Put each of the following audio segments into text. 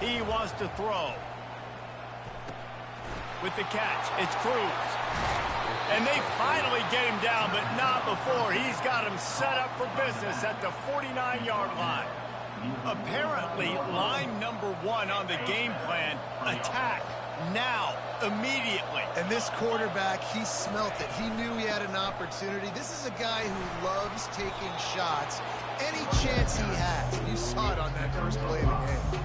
He wants to throw. With the catch, it's Cruz. And they finally get him down, but not before. He's got him set up for business at the 49-yard line. Apparently, line number 1 on the game plan, attack now, immediately. And this quarterback, he smelt it. He knew he had an opportunity. This is a guy who loves taking shots any chance he has. You saw it on that first play of the game.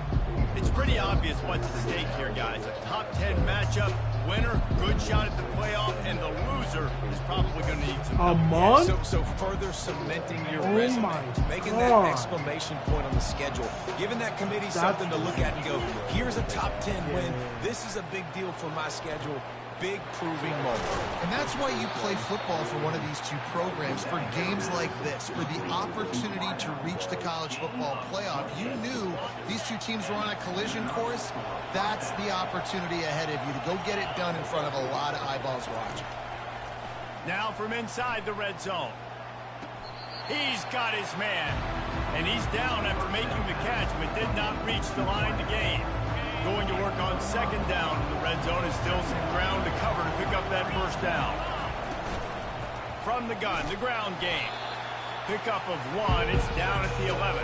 It's pretty obvious what's at stake here, guys. A top 10 matchup, winner, good shot at the playoff, and the loser is probably going to need some help. Yeah, so further cementing your resume, making that exclamation point on the schedule, giving that committee something to look at and go, here's a top 10 win. This is a big deal for my schedule. Big proving moment. And that's why you play football for one of these two programs, for games like this, for the opportunity to reach the college football playoff. You knew these two teams were on a collision course. That's the opportunity ahead of you to go get it done in front of a lot of eyeballs watching. Now from inside the red zone. He's got his man. And he's down after making the catch, but did not reach the line to gain. Going to work on second down in the red zone. Is still some ground to cover to pick up that first down. From the gun, the ground game. Pickup of 1. It's down at the 11.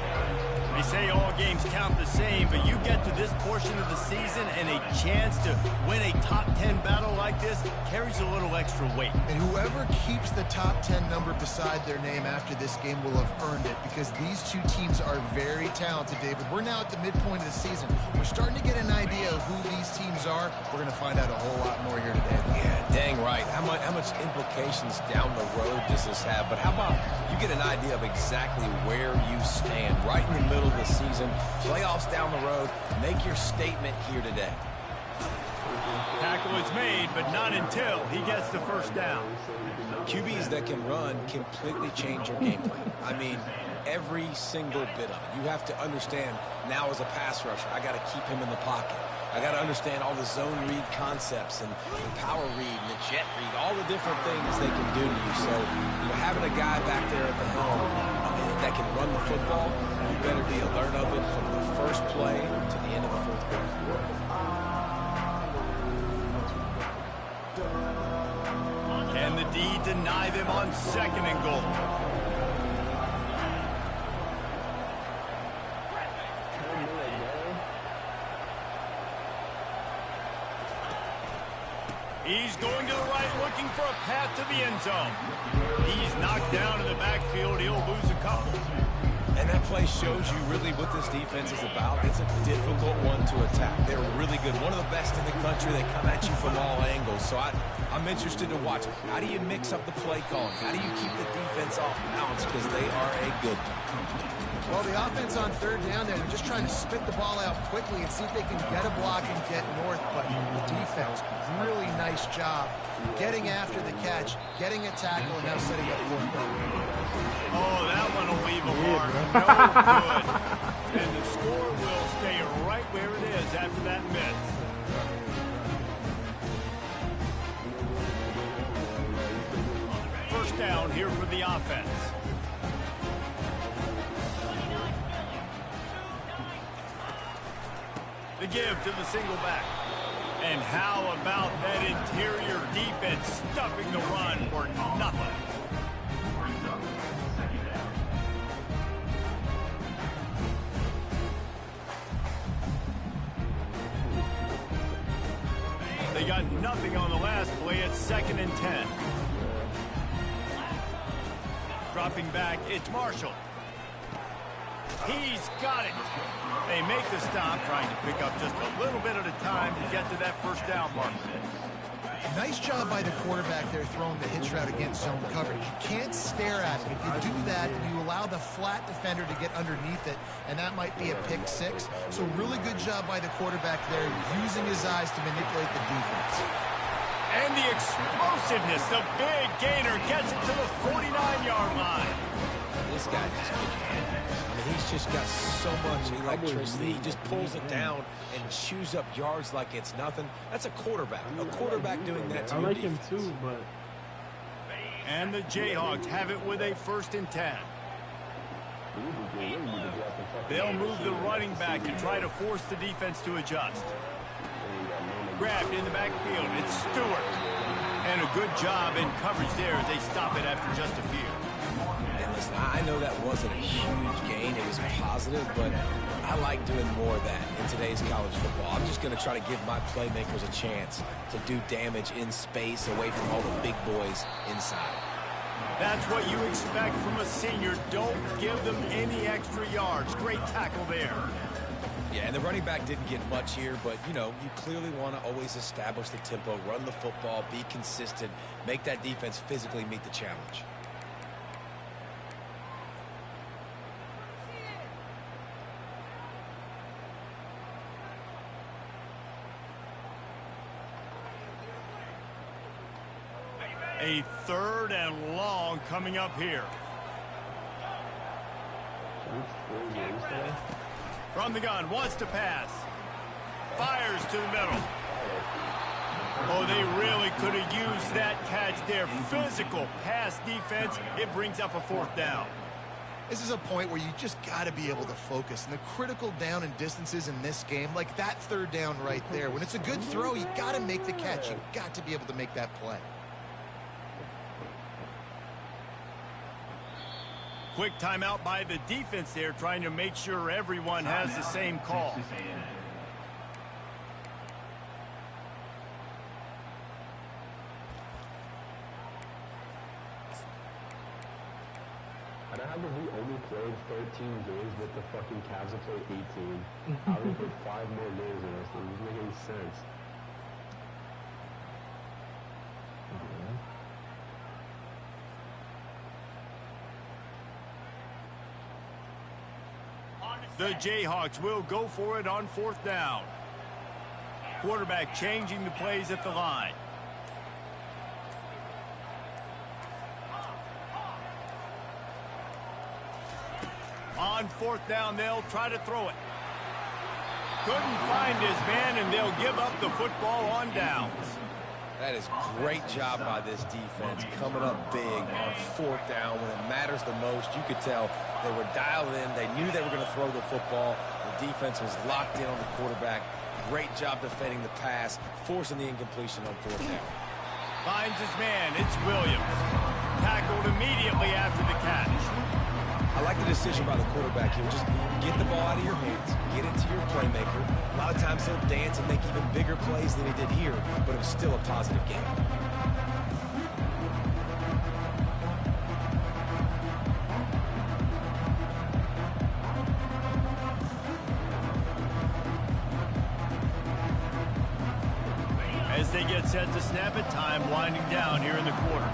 They say all games count the same, but you get to this portion of the season and a chance to win a top 10 battle like this carries a little extra weight. And whoever keeps the top 10 number beside their name after this game will have earned it, because these two teams are very talented, David. We're now at the midpoint of the season. We're starting to get an idea of who these teams are. We're going to find out a whole lot more here today. Yeah, dang right. How much implications down the road does this have? But how about you get an idea of exactly where you stand right in the middle of the season, playoffs down the road, make your statement here today. Tackle is made, but not until he gets the first down. QBs that can run completely change your game plan. I mean, every single bit of it. You have to understand now as a pass rusher, I got to keep him in the pocket. I got to understand all the zone read concepts and the power read and the jet read, all the different things they can do to you. So, having a guy back there at the helm that can run the football, you better be alert of it from the first play to the end of the fourth quarter. Can the D deny them on second and goal? He's going to the right, looking for a path to the end zone. He's knocked down in the backfield. He'll lose a couple. And that play shows you really what this defense is about. It's a difficult one to attack. They're really good. One of the best in the country. They come at you from all angles. So I'm interested to watch. How do you mix up the play calling? How do you keep the defense off balance? Because they are a good one. Well, the offense on third down there, they're just trying to spit the ball out quickly and see if they can get a block and get north. But the defense, really nice job getting after the catch, getting a tackle, and now setting up fourth down. Oh, that one will leave a mark. No good. And the score will stay right where it is after that miss. First down here for the offense. The give to the single back. And how about that interior defense stuffing the run for nothing? They got nothing on the last play. It's 2nd and 10. Dropping back, it's Marshall. He's got it. They make the stop, trying to pick up just a little bit at a time to get to that first down mark. Nice job by the quarterback there throwing the hitch route against zone coverage. You can't stare at it. If you do that, you allow the flat defender to get underneath it, and that might be a pick six. So really good job by the quarterback there, using his eyes to manipulate the defense. And the explosiveness, the big gainer gets it to the 49-yard line. This guy just he's just got so much electricity. He just pulls it down and chews up yards like it's nothing. That's a quarterback. A quarterback doing that to your defense. I like him too, but... And the Jayhawks have it with a 1st and 10. They'll move the running back to try to force the defense to adjust. Grabbed in the backfield. It's Stewart. And a good job in coverage there as they stop it after just a few. And listen, I know that wasn't a huge gain. It was positive, but I like doing more of that in today's college football. I'm just going to try to give my playmakers a chance to do damage in space away from all the big boys inside. That's what you expect from a senior. Don't give them any extra yards. Great tackle there. Yeah, and the running back didn't get much here, but, you know, you clearly want to always establish the tempo, run the football, be consistent, make that defense physically meet the challenge. A 3rd and long coming up here. From the gun, wants to pass. Fires to the middle. Oh, they really could have used that catch there. Physical pass defense. It brings up a 4th down. This is a point where you just got to be able to focus. And the critical down and distances in this game, like that 3rd down right there, when it's a good throw, you got to make the catch. You got to be able to make that play. Quick timeout by the defense there, trying to make sure everyone has the same call. I don't have we only played 13 games, but the fucking Cavs have played 18. How do we put 5 more games in this? It doesn't make any sense. The Jayhawks will go for it on 4th down. Quarterback changing the plays at the line. On 4th down, they'll try to throw it. Couldn't find his man, and they'll give up the football on downs. That is great job by this defense, coming up big on 4th down when it matters the most. You could tell they were dialed in. They knew they were going to throw the football. The defense was locked in on the quarterback. Great job defending the pass, forcing the incompletion on 4th down. Finds his man. It's Williams. Tackled immediately after the catch. I like the decision by the quarterback here. Just get the ball out of your hands, get it to your playmaker. A lot of times he'll dance and make even bigger plays than he did here, but it was still a positive game. As they get set to snap it, time winding down here in the quarter.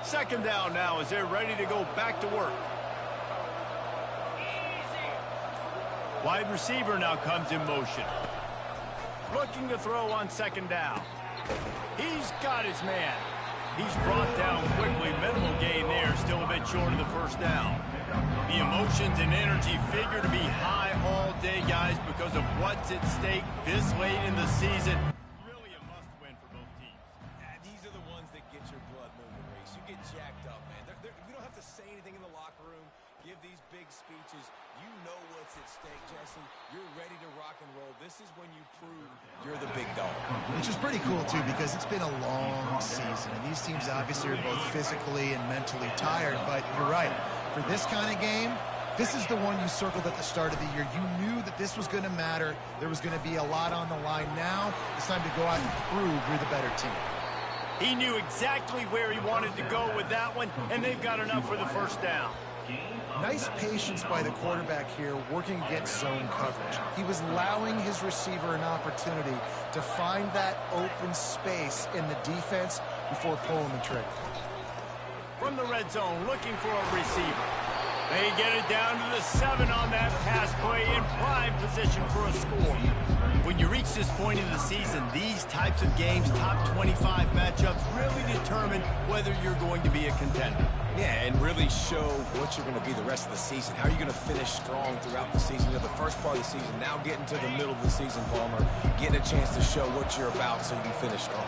Second down now as they're ready to go back to work. Wide receiver now comes in motion. Looking to throw on 2nd down. He's got his man. He's brought down quickly. Minimal gain there, still a bit short of the 1st down. The emotions and energy figure to be high all day, guys, because of what's at stake this late in the season. Really a must-win for both teams. These are the ones that get your blood moving, Reese. You get jacked up, man. You don't have to say anything in the locker room, give these big speeches. You know what's at stake, Jesse. You're ready to rock and roll. This is when you prove you're the big dog. Which is pretty cool, too, because it's been a long season. And these teams obviously are both physically and mentally tired. But you're right. For this kind of game, this is the one you circled at the start of the year. You knew that this was going to matter. There was going to be a lot on the line. Now it's time to go out and prove you're the better team. He knew exactly where he wanted to go with that one, and they've got enough for the 1st down. Nice patience by the quarterback here, working against zone coverage. He was allowing his receiver an opportunity to find that open space in the defense before pulling the trigger. From the red zone, looking for a receiver. They get it down to the 7 on that pass play in prime position for a score. When you reach this point in the season, these types of games, top 25 matchups, really determine whether you're going to be a contender. Yeah, and really show what you're going to be the rest of the season. How are you going to finish strong throughout the season? You know, the first part of the season, now getting to the middle of the season, Palmer, getting a chance to show what you're about so you can finish strong.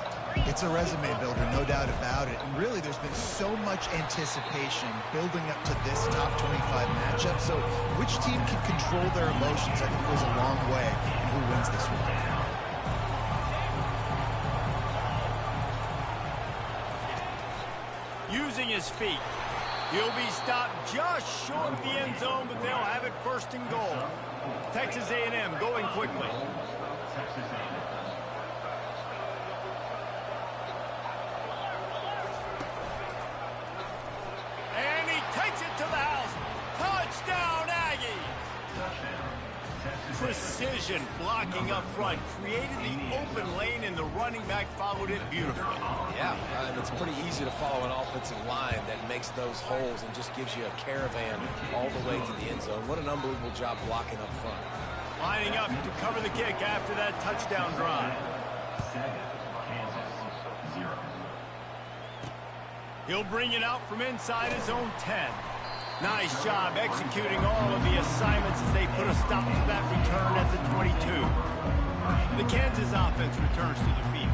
It's a resume builder, no doubt about it. And really, there's been so much anticipation building up to this top 25 matchup. So which team can control their emotions, I think, goes a long way in who wins this one. Using his feet. He'll be stopped just short of the end zone, but they'll have it first and goal. Texas A&M going quickly. And he takes it to the house. Touchdown, Aggies! Precision blocking up front created the open lane, and the running back followed it beautifully. Yeah, and it's pretty easy to follow an offensive line that makes those holes and just gives you a caravan all the way to the end zone. What an unbelievable job blocking up front. Lining up to cover the kick after that touchdown drive. He'll bring it out from inside his own 10. Nice job executing all of the assignments as they put a stop to that return at the 22. The Kansas offense returns to the field.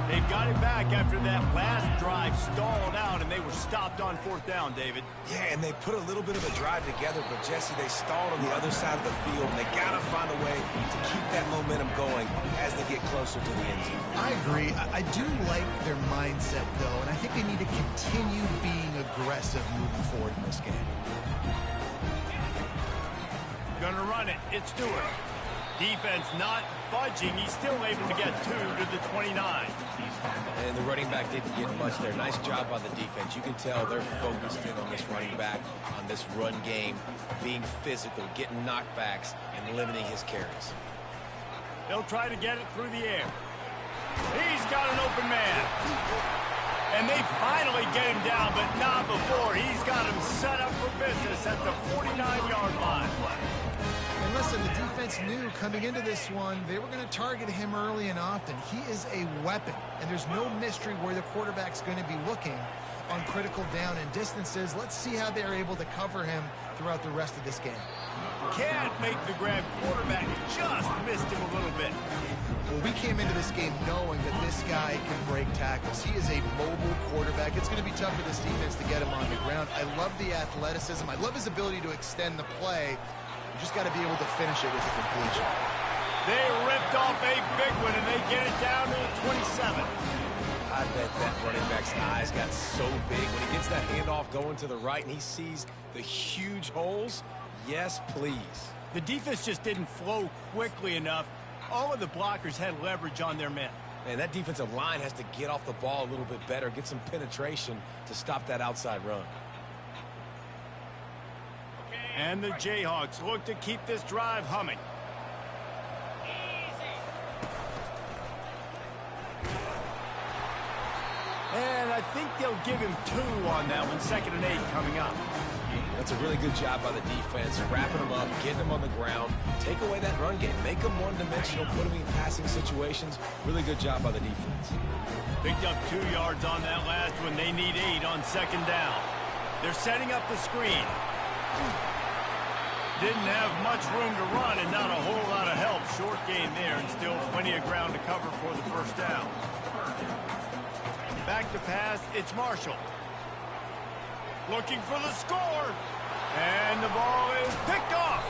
They've got it back after that last drive stalled out, and they were stopped on 4th down, David. Yeah, and they put a little bit of a drive together, but Jesse, they stalled on the other side of the field, and they got to find a way to keep that momentum going as they get closer to the end zone. I agree. I do like their mindset, though, and I think they need to continue being aggressive moving forward in this game. Gonna run it. It's Stewart. Defense not budging. He's still able to get 2 to the 29. And the running back didn't get much there. Nice job by the defense. You can tell they're focused in on this running back, on this run game, being physical, getting knockbacks, and limiting his carries. They'll try to get it through the air. He's got an open man. And they finally get him down, but not before. He's got him set up for business at the 49-yard line. And listen, the defense knew coming into this one, they were going to target him early and often. He is a weapon, and there's no mystery where the quarterback's going to be looking on critical down and distances. Let's see how they're able to cover him throughout the rest of this game. Can't make the grab. Quarterback just missed him a little bit. Well, we came into this game knowing that this guy can break tackles. He is a mobile quarterback. It's going to be tough for this defense to get him on the ground. I love the athleticism. I love his ability to extend the play. You just got to be able to finish it with a completion. They ripped off a big one, and they get it down to the 27. I bet that running back's eyes got so big when he gets that handoff going to the right and he sees the huge holes. Yes, please. The defense just didn't flow quickly enough. All of the blockers had leverage on their men. And that defensive line has to get off the ball a little bit better, get some penetration to stop that outside run. And the Jayhawks look to keep this drive humming. And I think they'll give him 2 on that one. 2nd and 8 coming up. That's a really good job by the defense, wrapping them up, getting them on the ground, take away that run game, make them one-dimensional, put them in passing situations. Really good job by the defense. Picked up 2 yards on that last one. They need 8 on 2nd down. They're setting up the screen. Didn't have much room to run and not a whole lot of help. Short gain there and still plenty of ground to cover for the 1st down. Back to pass, it's Marshall. Looking for the score. And the ball is picked off.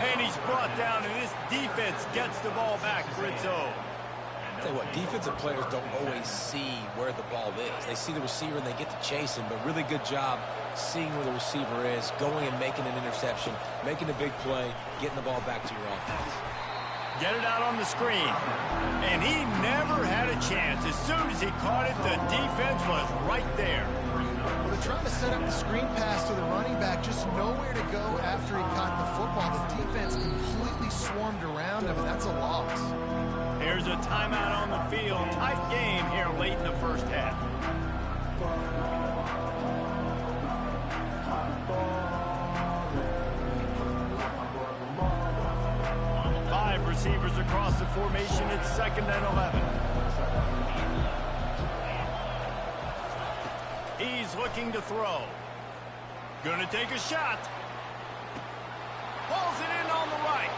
And he's brought down, and this defense gets the ball back for its own. Tell you what, defensive players don't always see where the ball is. They see the receiver and they get to chase him, but really good job seeing where the receiver is, going and making an interception, making a big play, getting the ball back to your offense. Get it out on the screen. And he never had a chance. As soon as he caught it, the defense was right there. Well, they're trying to set up the screen pass to the running back, just nowhere to go after he caught the football. The defense completely swarmed around him, and that's a loss. Here's a timeout on the field. Tight game here late in the 1st half. 5 receivers across the formation. It's 2nd and 11. He's looking to throw. Gonna take a shot. Pulls it in on the right.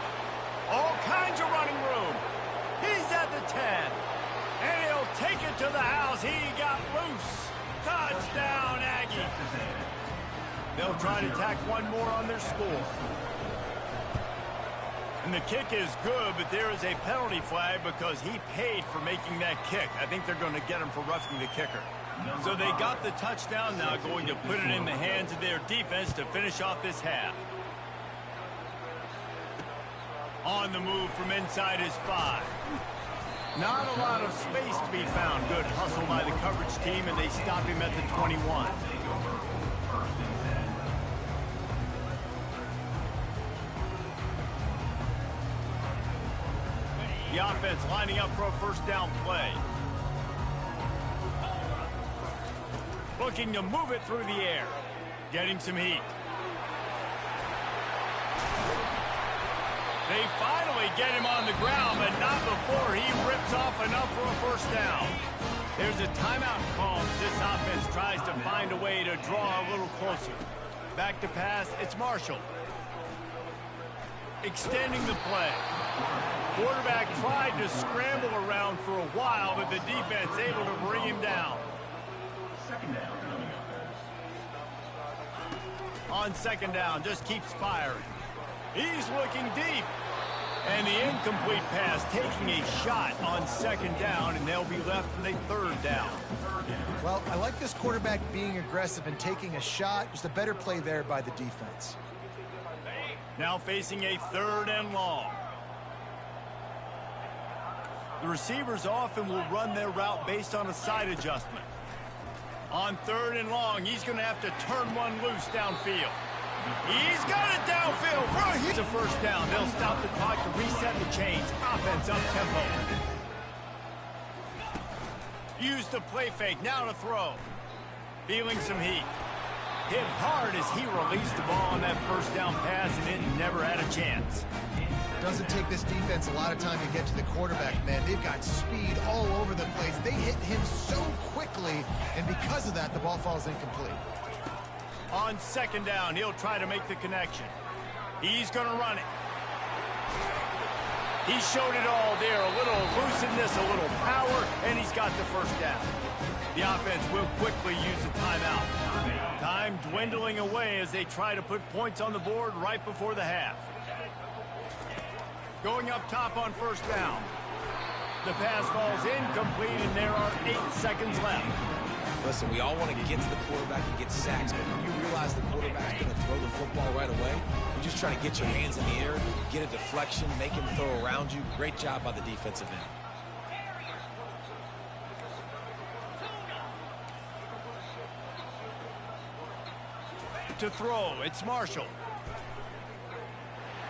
All kinds of running room. He's at the 10. And he'll take it to the house. He got loose. Touchdown, Aggie. They'll try to tack one more on their score. And the kick is good, but there is a penalty flag because he paid for making that kick. I think they're going to get him for roughing the kicker. So they got the touchdown, now going to put it in the hands of their defense to finish off this half. On the move from inside his 5. Not a lot of space to be found. Good hustle by the coverage team, and they stop him at the 21. The offense lining up for a first down play. Looking to move it through the air. Getting some heat. They finally get him on the ground, but not before he rips off enough for a first down. There's a timeout call. This offense tries to find a way to draw a little closer. Back to pass, it's Marshall. Extending the play. Quarterback tried to scramble around for a while, but the defense able to bring him down. On 2nd down, just keeps firing. He's looking deep. And the incomplete pass taking a shot on 2nd down, and they'll be left with a 3rd down. Well, I like this quarterback being aggressive and taking a shot. Just a better play there by the defense. Now facing a 3rd and long. The receivers often will run their route based on a side adjustment. On 3rd and long, he's going to have to turn one loose downfield. He's got it downfield. It's a first down. They'll stop the clock to reset the chains. Offense up tempo. Use the play fake. Now to throw. Feeling some heat. Hit hard as he released the ball on that first down pass, and it never had a chance. Doesn't take this defense a lot of time to get to the quarterback, man. They've got speed all over the place. They hit him so quickly, and because of that, the ball falls incomplete. On 2nd down, he'll try to make the connection. He's going to run it. He showed it all there. A little elusiveness, a little power, and he's got the first down. The offense will quickly use a timeout. Time dwindling away as they try to put points on the board right before the half. Going up top on 1st down. The pass falls incomplete, and there are 8 seconds left. Listen, we all want to get to the quarterback and get sacks, but when you realize the quarterback's going to throw the football right away, you're just trying to get your hands in the air, get a deflection, make him throw around you. Great job by the defensive end. To throw, it's Marshall.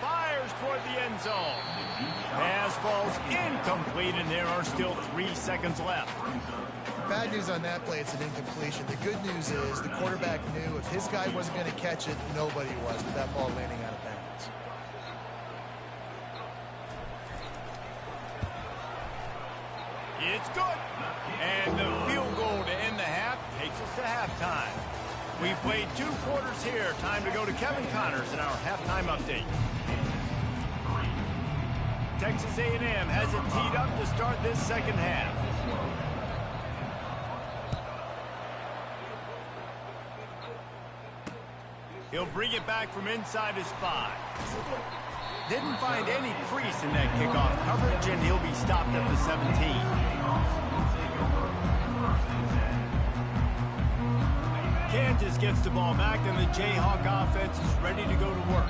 Fires toward the end zone. Pass falls incomplete, and there are still 3 seconds left. Bad news on that play, it's an incompletion. The good news is the quarterback knew if his guy wasn't going to catch it, nobody was, with that ball landing out of bounds. It's good. And the field goal to end the half takes us to halftime. We've played 2 quarters here. Time to go to Kevin Connors in our halftime update. Texas A&M has it teed up to start this 2nd half. He'll bring it back from inside his 5. Didn't find any crease in that kickoff coverage, and he'll be stopped at the 17. Kansas gets the ball back, and the Jayhawk offense is ready to go to work.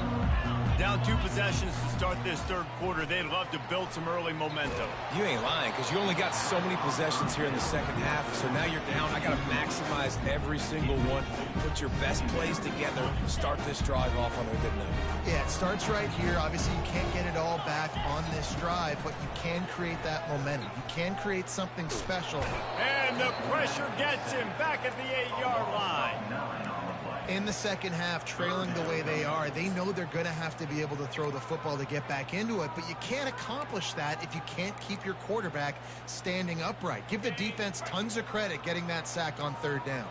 Down 2 possessions to start this 3rd quarter. They'd love to build some early momentum. You ain't lying, because you only got so many possessions here in the 2nd half, so now you're down. I got to maximize every single one. Put your best plays together. Start this drive off on a good note. Yeah, it starts right here. Obviously, you can't get it all back on this drive, but you can create that momentum. You can create something special. And the pressure gets him back at the 8-yard line. In the second half, trailing the way they are, they know they're going to have to be able to throw the football to get back into it, but you can't accomplish that if you can't keep your quarterback standing upright. Give the defense tons of credit getting that sack on third down.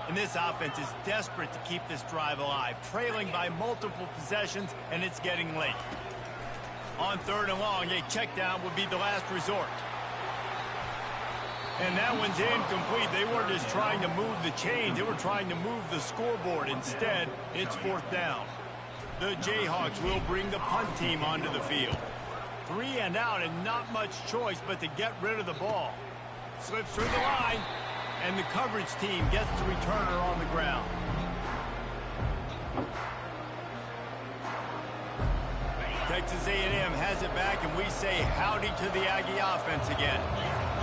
And this offense is desperate to keep this drive alive, trailing by multiple possessions, and it's getting late. On third and long, a check down would be the last resort. And that one's incomplete. They weren't just trying to move the chains. They were trying to move the scoreboard. Instead, it's fourth down. The Jayhawks will bring the punt team onto the field. 3 and out and not much choice but to get rid of the ball. Slips through the line, and the coverage team gets the returner on the ground. Texas A&M has it back, and we say howdy to the Aggie offense again.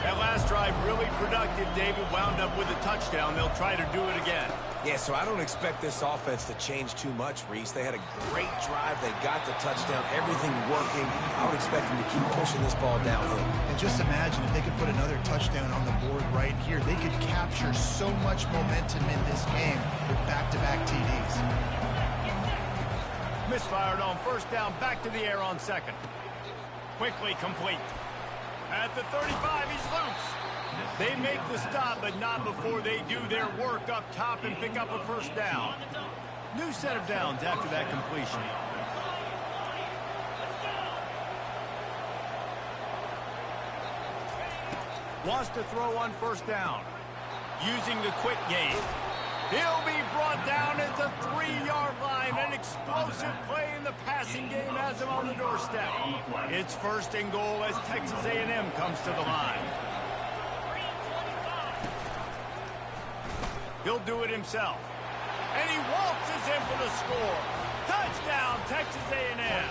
That last drive really productive. David wound up with a touchdown. They'll try to do it again. Yeah, so I don't expect this offense to change too much, Reese. They had a great drive. They got the touchdown. Everything working. I would expect them to keep pushing this ball downhill. And just imagine if they could put another touchdown on the board right here. They could capture so much momentum in this game with back-to-back TDs. Misfired on first down, back to the air on second. Quickly complete. At the 35, he's loose. They make the stop, but not before they do their work up top and pick up a first down. New set of downs after that completion. Wants to throw on first down. Using the quick game. He'll be brought down at the 3-yard line. An explosive play in the passing game has him on the doorstep. It's first and goal as Texas A&M comes to the line. He'll do it himself. And he waltzes in for the score. Touchdown, Texas A&M.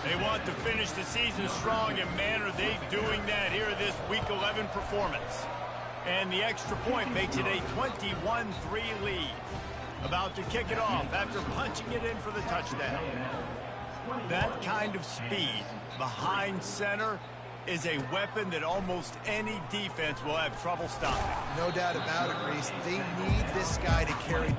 They want to finish the season strong, and man, are they doing that here in this Week 11 performance. And the extra point makes it a 21-3 lead. About to kick it off after punching it in for the touchdown. That kind of speed behind center is a weapon that almost any defense will have trouble stopping. No doubt about it, Reese. They need this guy to carry.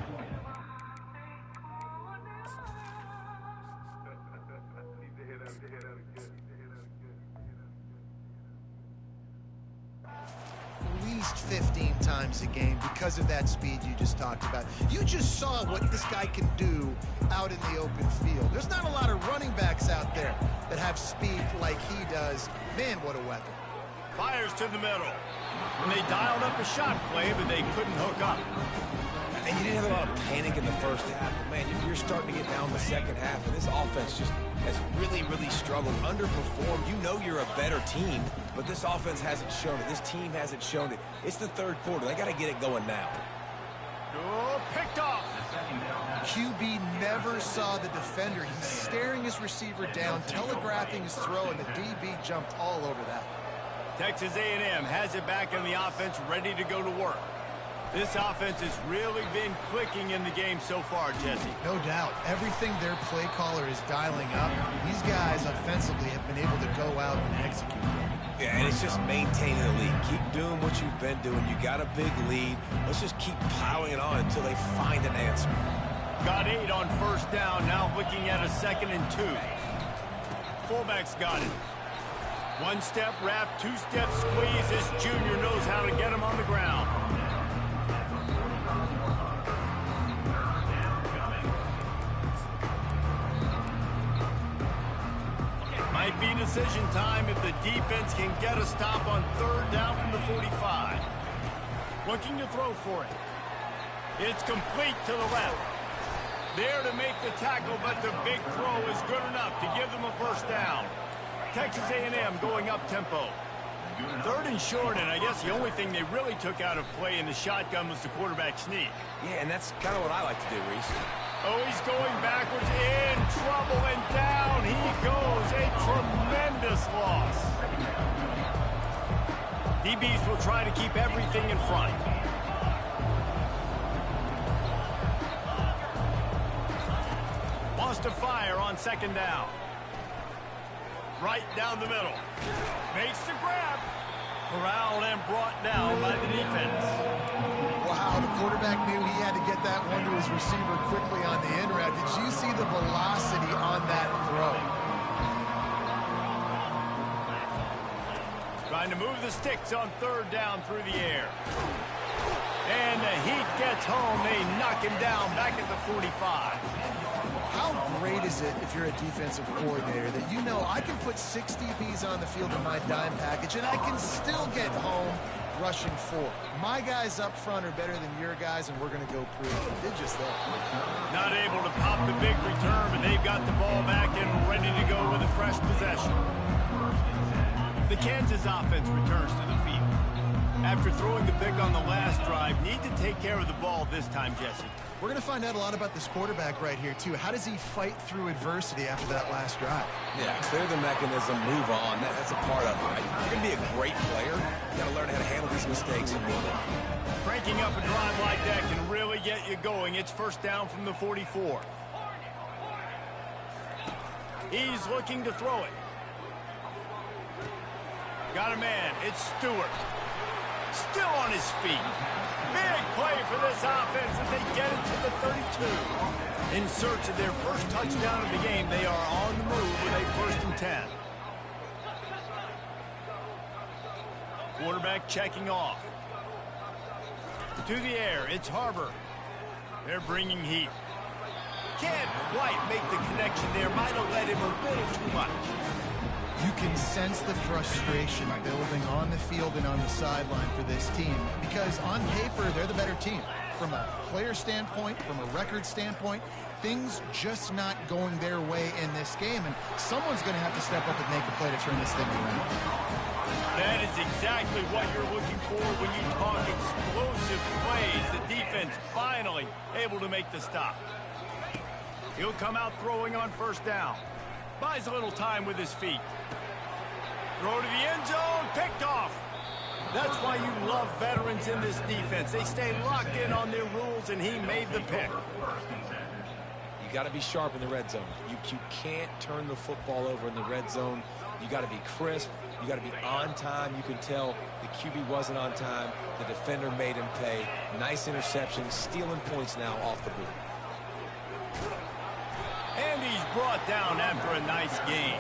At least 15 times a game because of that speed you just talked about. You just saw what this guy can do out in the open field. There's not a lot of running backs out there that have speed like he does. Man, what a weapon. Fires to the middle. And they dialed up a shot play, but they couldn't hook up. And you didn't have a lot of panic in the first half. But man, you're starting to get down the second half, and this offense just has really, really struggled, underperformed. You know you're a better team, but this offense hasn't shown it. This team hasn't shown it. It's the third quarter. They got to get it going now. Oh, picked off. QB never saw the defender. He's staring his receiver down, telegraphing his throw, and the DB jumped all over that. Texas A&M has it back in the offense, ready to go to work. This offense has really been clicking in the game so far, Jesse. No doubt. Everything their play caller is dialing up, these guys offensively have been able to go out and execute. Yeah, and it's just maintaining the lead. Keep doing what you've been doing. You got a big lead. Let's just keep piling it on until they find an answer. Got 8 on first down, now looking at a 2nd and 2. Fullback's got it. 1-step wrap, 2-step squeeze. This junior knows how to get him on the ground. Might be decision time if the defense can get a stop on third down from the 45. Looking to throw for it. It's complete to the left. There to make the tackle, but the big throw is good enough to give them a first down. Texas A&M going up tempo. 3rd and short, and I guess the only thing they really took out of play in the shotgun was the quarterback sneak. Yeah, and that's kind of what I like to do, Reese. Oh, he's going backwards, in trouble, and down he goes. A tremendous loss. DBs will try to keep everything in front. Wants to fire on 2nd down. Right down the middle. Makes the grab. Corralled and brought down by the defense. Wow, the quarterback knew he had to get that one to his receiver quickly on the in route. Did you see the velocity on that throw? Trying to move the sticks on third down through the air. And the Heat gets home. They knock him down back at the 45. How great is it if you're a defensive coordinator that you know I can put 6 DBs on the field in my dime package and I can still get home rushing 4. My guys up front are better than your guys, and we're going to go prove it. They did just that. Not able to pop the big return, but they've got the ball back and ready to go with a fresh possession. The Kansas offense returns to the field. After throwing the pick on the last drive, need to take care of the ball this time, Jesse. We're going to find out a lot about this quarterback right here, too. How does he fight through adversity after that last drive? Yeah, clear the mechanism, move on. That's a part of it, right? You're going to be a great player. You got to learn how to handle these mistakes and move on. Cranking up a drive like that can really get you going. It's first down from the 44. He's looking to throw it. Got a man. It's Stewart. Still on his feet. Big play for this offense as they get it to the 32. In search of their first touchdown of the game, they are on the move with a 1st and 10. Quarterback checking off. To the air, it's Harbor. They're bringing heat. Can't quite make the connection there. Might have let him a little too much. You can sense the frustration building on the field and on the sideline for this team because on paper, they're the better team. From a player standpoint, from a record standpoint, things just not going their way in this game, and someone's going to have to step up and make a play to turn this thing around. That is exactly what you're looking for when you talk explosive plays. The defense finally able to make the stop. He'll come out throwing on first down. Buys a little time with his feet. Throw to the end zone, picked off. That's why you love veterans in this defense. They stay locked in on their rules, and he made the pick. You got to be sharp in the red zone. You can't turn the football over in the red zone. You got to be crisp. You got to be on time. You can tell the QB wasn't on time. The defender made him pay. Nice interception, stealing points now off the boot. And he's brought down after a nice game.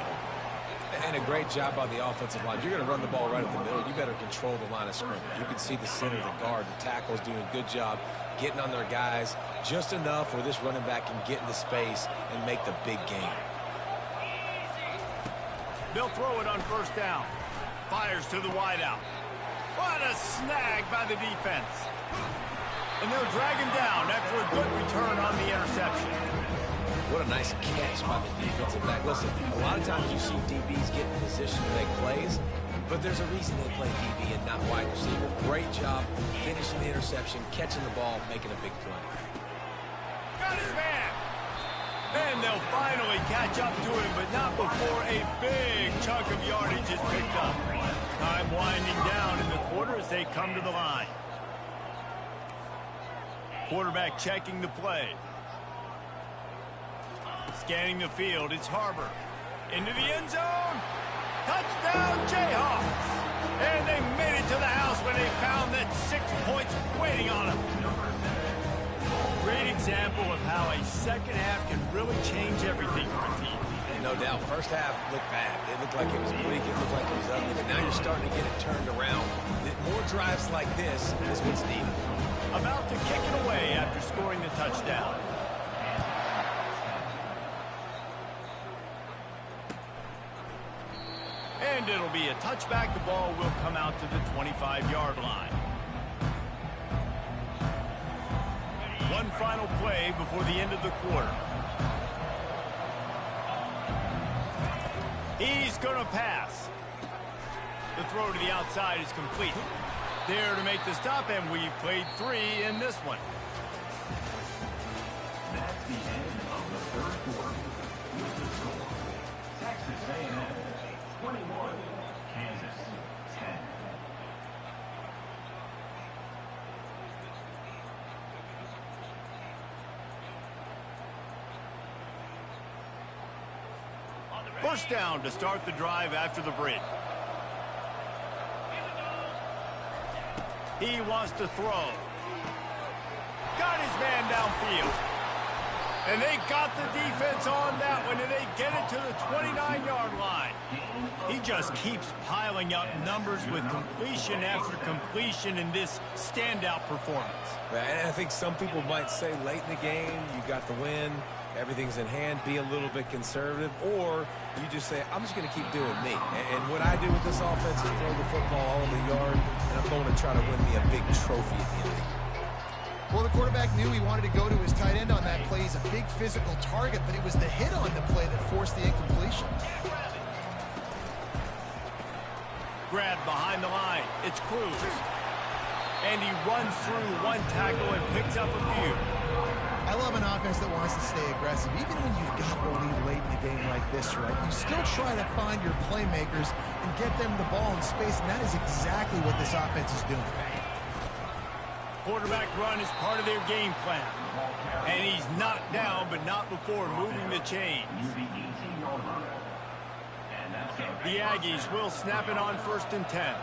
And a great job by the offensive line. If you're going to run the ball right at the middle, you better control the line of scrimmage. You can see the center, the guard, the tackles doing a good job getting on their guys just enough where this running back can get into space and make the big game. They'll throw it on first down. Fires to the wideout. What a snag by the defense. And they'll drag him down after a good return on the interception. What a nice catch by the defensive back. Listen, a lot of times you see DBs get in position to make plays, but there's a reason they play DB and not wide receiver. Great job finishing the interception, catching the ball, making a big play. Got his man. And they'll finally catch up to him, but not before a big chunk of yardage is picked up. Time winding down in the quarter as they come to the line. Quarterback checking the play. Scanning the field, it's Harbor. Into the end zone. Touchdown, Jayhawks. And they made it to the house when they found that 6 points waiting on them. Great example of how a second half can really change everything for a team. No doubt. First half looked bad. It looked like it was bleak. It looked like it was ugly. But now you're starting to get it turned around. More drives like this is what's needed. About to kick it away after scoring the touchdown. And it'll be a touchback. The ball will come out to the 25-yard line. One final play before the end of the quarter. He's going to pass. The throw to the outside is complete. There to make the stop, and we've played 3 in this one. That's the end of the third quarter. With the score, Texas A&M 21, Kansas 10. First down to start the drive after the break. He wants to throw. Got his man downfield. And they got the defense on that one, and they get it to the 29-yard line. He just keeps piling up numbers with completion after completion in this standout performance. And I think some people might say late in the game, you got the win, everything's in hand, be a little bit conservative, or you just say, I'm just going to keep doing me. And what I do with this offense is throw the football all in the yard, and I'm going to try to win me a big trophy at the end of the year. Well, the quarterback knew he wanted to go to his tight end on that play. He's a big physical target, but it was the hit on the play that forced the incompletion. Grab behind the line. It's Cruz. And he runs through one tackle and picks up a few. I love an offense that wants to stay aggressive. Even when you've got the lead late in a game like this, right, you still try to find your playmakers and get them the ball in space, and that is exactly what this offense is doing. Quarterback run is part of their game plan. And he's knocked down, but not before moving the chains. The Aggies will snap it on 1st and 10.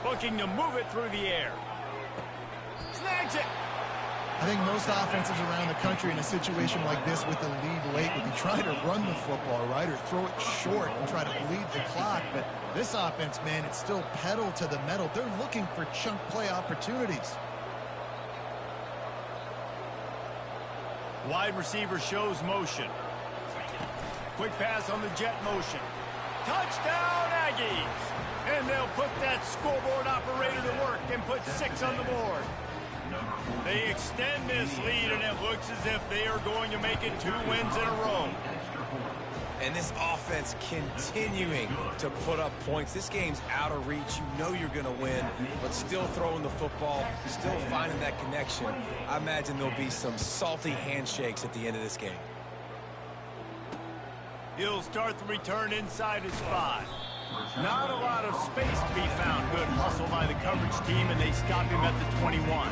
Looking to move it through the air. Snags it. I think most offenses around the country in a situation like this with the lead late would be trying to run the football, right, or throw it short and try to bleed the clock. But this offense, man, it's still pedal to the metal. They're looking for chunk play opportunities. Wide receiver shows motion. Quick pass on the jet motion. Touchdown, Aggies! And they'll put that scoreboard operator to work and put 6 on the board. They extend this lead, and it looks as if they are going to make it 2 wins in a row. And this offense continuing to put up points. This game's out of reach. You know you're going to win, but still throwing the football, still finding that connection. I imagine there'll be some salty handshakes at the end of this game. He'll start the return inside his 5. Not a lot of space to be found. Good hustle by the coverage team, and they stop him at the 21.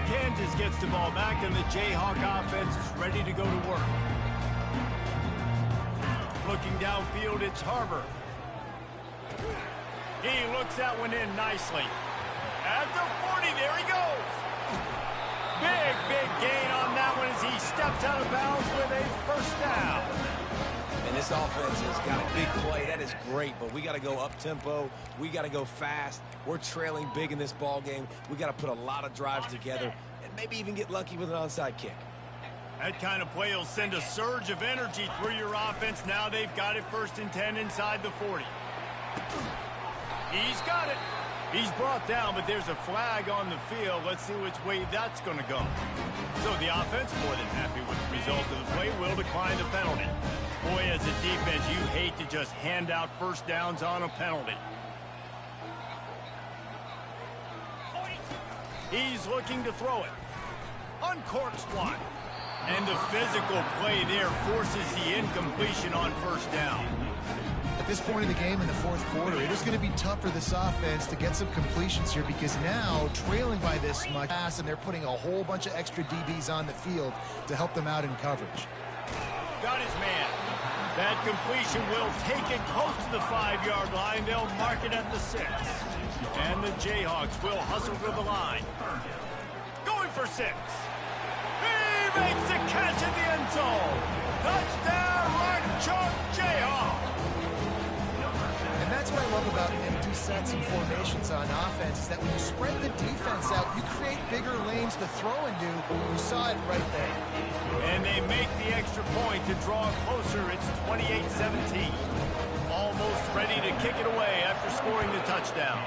Kansas gets the ball back, and the Jayhawk offense is ready to go to work. Looking downfield, it's Harbor. He looks that one in nicely. At the 40, there he goes. Big gain on that one as he steps out of bounds with a 1st down. And this offense has got a big play. That is great, but we got to go up-tempo. We got to go fast. We're trailing big in this ball game. We got to put a lot of drives together and maybe even get lucky with an onside kick. That kind of play will send a surge of energy through your offense. Now they've got it 1st and 10 inside the 40. He's got it. He's brought down, but there's a flag on the field. Let's see which way that's going to go. So the offense, more than happy with the result of the play, will decline the penalty. Boy, as a defense, you hate to just hand out 1st downs on a penalty. He's looking to throw it. Uncorks one. And the physical play there forces the incompletion on 1st down. At this point in the game in the 4th quarter, it is going to be tough for this offense to get some completions here because now trailing by this much pass, and they're putting a whole bunch of extra DBs on the field to help them out in coverage. Got his man. That completion will take it close to the 5-yard line. They'll mark it at the 6. And the Jayhawks will hustle to the line. Going for 6. He makes the catch in the end zone. Touchdown, right chunk, Jayhawk. And that's what I love about empty sets and formations on offense is that when you spread the defense out, you create bigger lanes to throw into. You saw it right there. And they make the extra point to draw closer. It's 28-17. Almost ready to kick it away after scoring the touchdown.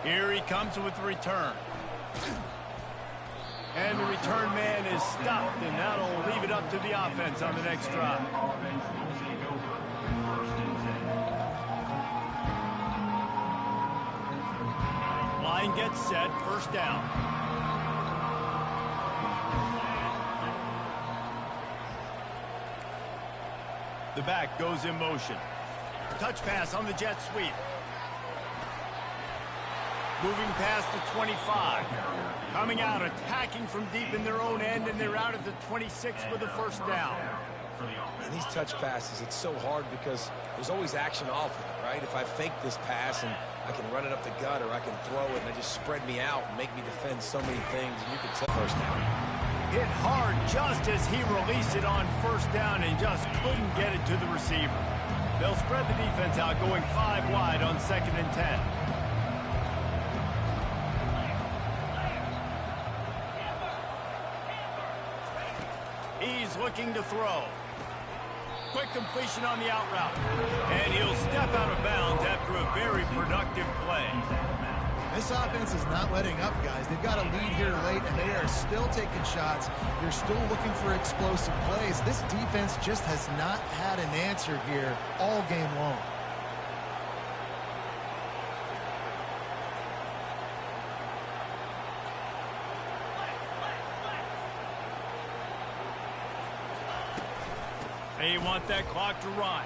Here he comes with the return. And the return man is stopped, and that'll leave it up to the offense on the next drive. Line gets set, 1st down. The back goes in motion. Touch pass on the jet sweep. Moving past the 25. Coming out, attacking from deep in their own end, and they're out at the 26 with a first down. And these touch passes, it's so hard because there's always action off of it, right? If I fake this pass and I can run it up the gut, or I can throw it and it just spread me out and make me defend so many things, and you can tell first down. Hit hard just as he released it on first down and just couldn't get it to the receiver. They'll spread the defense out, going 5 wide on 2nd and 10. He's looking to throw. Quick completion on the out route. And he'll step out of bounds after a very productive play. This offense is not letting up, guys. They've got a lead here late, and they are still taking shots. They're still looking for explosive plays. This defense just has not had an answer here all game long. They want that clock to run.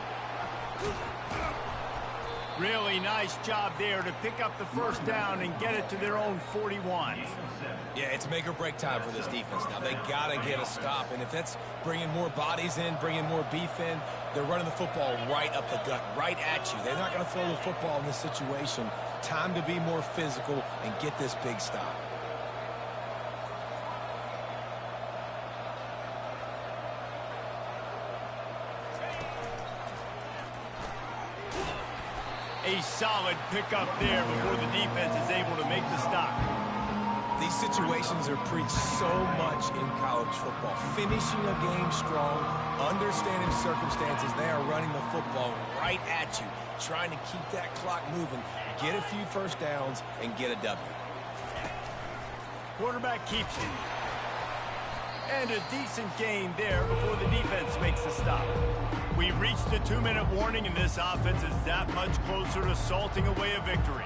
Really nice job there to pick up the first down and get it to their own 41. Yeah, it's make or break time for this defense now. They got to get a stop, and if that's bringing more bodies in, bringing more beef in, they're running the football right up the gut, right at you. They're not going to throw the football in this situation. Time to be more physical and get this big stop. A solid pickup there before the defense is able to make the stop. These situations are preached so much in college football. Finishing a game strong, understanding circumstances. They are running the football right at you, trying to keep that clock moving, get a few first downs, and get a W. Quarterback keeps it. And a decent gain there before the defense makes the stop. We've reached the 2-minute warning, and this offense is that much closer to salting away a victory.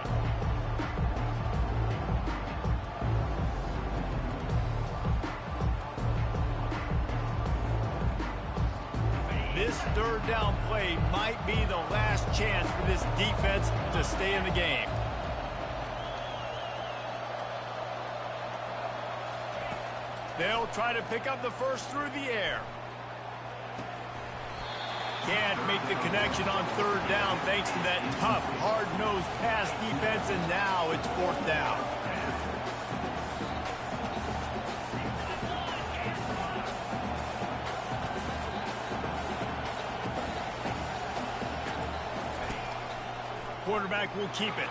This 3rd down play might be the last chance for this defense to stay in the game. They'll try to pick up the first through the air. Can't make the connection on 3rd down thanks to that tough, hard-nosed pass defense, and now it's 4th down. Quarterback will keep it.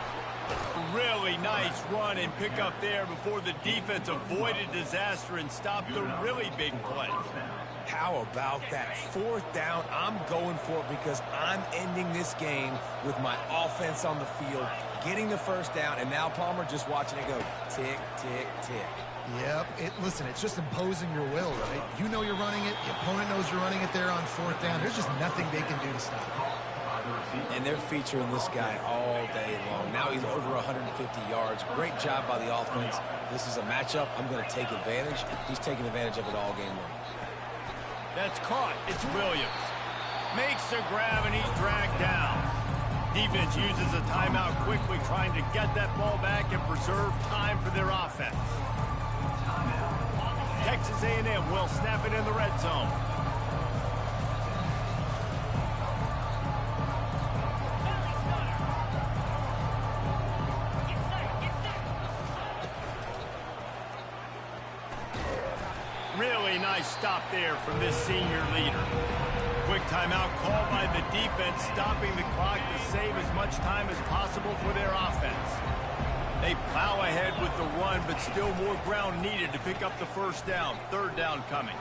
Really nice run and pick up there before the defense avoided disaster and stopped the really big play. How about that 4th down? I'm going for it because I'm ending this game with my offense on the field, getting the first down, and now Palmer just watching it go tick, tick, tick. Yep. Listen, it's just imposing your will, right? You know you're running it. The opponent knows you're running it there on 4th down. There's just nothing they can do to stop it. And they're featuring this guy all day long. Now he's over 150 yards. Great job by the offense. This is a matchup. I'm going to take advantage. He's taking advantage of it all game long. That's caught. It's Williams. Makes the grab, and he's dragged down. Defense uses a timeout quickly, trying to get that ball back and preserve time for their offense. Texas A&M will snap it in the red zone. Really nice stop there from this senior leader. Quick timeout called by the defense, stopping the clock to save as much time as possible for their offense. They plow ahead with the run, but still more ground needed to pick up the first down. 3rd down coming.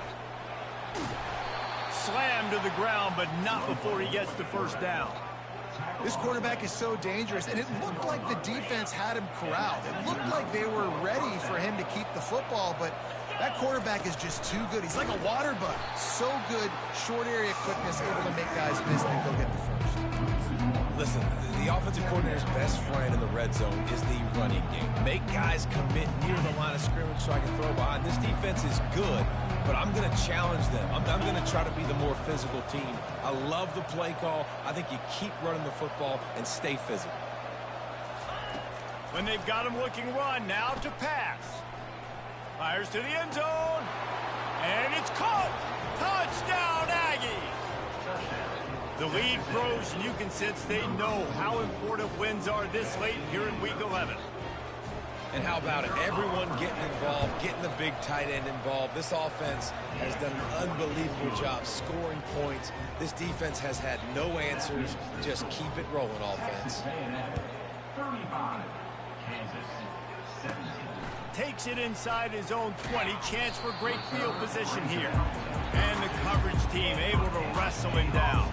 Slammed to the ground, but not before he gets the first down. This quarterback is so dangerous, and it looked like the defense had him corralled. It looked like they were ready for him to keep the football, but that quarterback is just too good. He's like a water bug. So good, short area quickness, able to make guys miss and go get the first. Listen, the offensive coordinator's best friend in the red zone is the running game. Make guys commit near the line of scrimmage so I can throw behind. This defense is good, but I'm going to challenge them. I'm going to try to be the more physical team. I love the play call. I think you keep running the football and stay physical. When they've got him looking run, now to pass. Fires to the end zone. And it's caught. Touchdown, Aggies. The lead grows, and you can sense they know how important wins are this late here in Week 11. And how about it? Everyone getting involved, getting the big tight end involved. This offense has done an unbelievable job scoring points. This defense has had no answers. Just keep it rolling, offense. 35. Kansas 17. Takes it inside his own 20. Chance for great field position here. And the coverage team able to wrestle him down.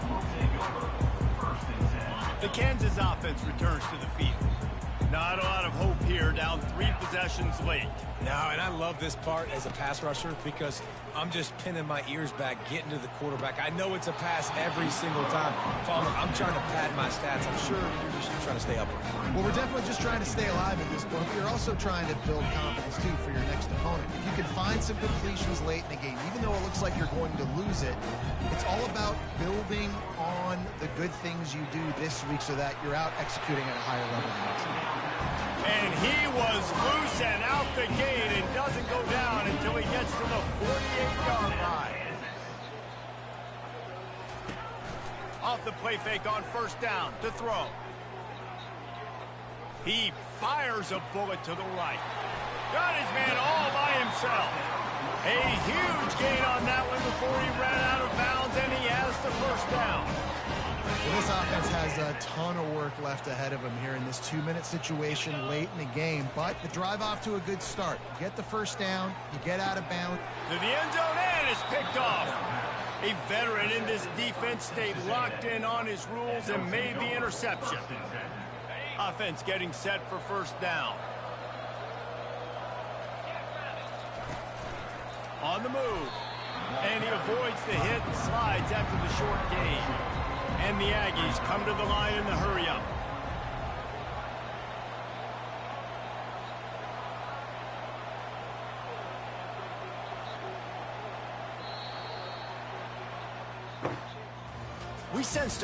The Kansas offense returns to the field. Not a lot of hope here, down 3 possessions late. No, and I love this part as a pass rusher because I'm just pinning my ears back, getting to the quarterback. I know it's a pass every single time. Palmer, I'm trying to pad my stats. I'm sure you're just trying to stay upright. Well, we're definitely just trying to stay alive at this point, but you're also trying to build confidence, too, for your next opponent. If you can find some completions late in the game, even though it looks like you're going to lose it, it's all about building on the good things you do this week so that you're out executing at a higher level than next week. And he was loose and out the gate and doesn't go down until he gets to the 48-yard line. Off the play fake on first down to throw. He fires a bullet to the right. Got his man all by himself. A huge gain on that one before he ran out of bounds, and he has the first down. Well, this offense has a ton of work left ahead of them here in this 2-minute situation late in the game, but the drive off to a good start. You get the first down, you get out of bounds. To the end zone, and it's picked off. A veteran in this defense stayed locked in on his rules and made the interception. Offense getting set for first down. On the move. And he avoids the hit and slides after the short gain. And the Aggies come to the line in the hurry-up. We sensed a